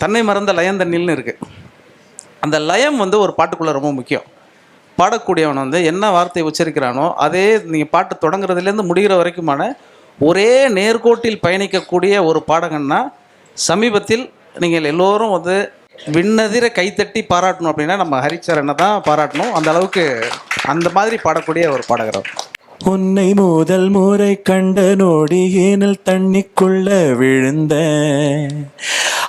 தன்னை மறந்த லயந்தண்ணில்னு இருக்குது. அந்த லயம் வந்து ஒரு பாட்டுக்குள்ளே ரொம்ப முக்கியம். பாடக்கூடியவன் வந்து என்ன வார்த்தையை உச்சரிக்கிறானோ அதே நீங்கள் பாட்டு தொடங்குறதுலேருந்து முடிகிற வரைக்குமான ஒரே நேர்கோட்டில் பயணிக்கக்கூடிய ஒரு பாடகன்னா சமீபத்தில் நீங்கள் எல்லோரும் வந்து விண்ணதிர கைத்தட்டி பாராட்டணும் அப்படின்னா நம்ம ஹரிச்சரனை தான் பாராட்டணும். அந்த அளவுக்கு அந்த மாதிரி பாடக்கூடிய ஒரு பாடகர். உன்னை முதல் முறை கண்ட நொடியினில் தண்ணிக்குள்ள விழுந்த,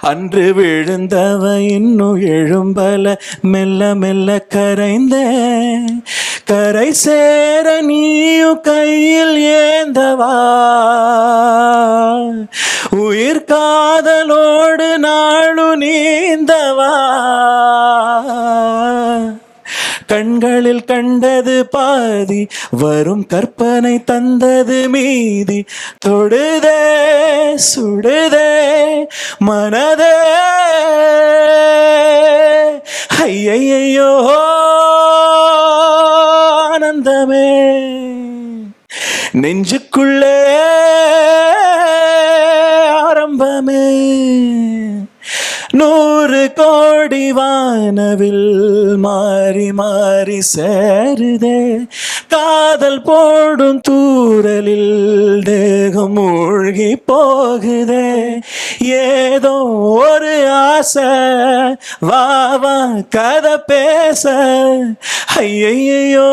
அன்று விழுந்தவ இன்னும் எழும்பல, மெல்ல மெல்ல கரைந்த, கரை சேர நீயும் கையில் ஏந்தவா, உயிர் காதலோடு நாளு நீந்தவா, கண்களில் கண்டது பாதி, வரும் கற்பனை தந்தது மீதி, தொடுதே சுடுதே மனதே, ஐயையோ ஆனந்தமே, நெஞ்சுக்குள்ளே ஆரம்பமே, 100 கோடி வானவில் மாறி மாறி சேருதே, காதல் போடும் தூரலில் தேகம் மூழ்கி போகுதே, ஏதோ ஒரு ஆசை வா வா கதை பேச, ஐயையோ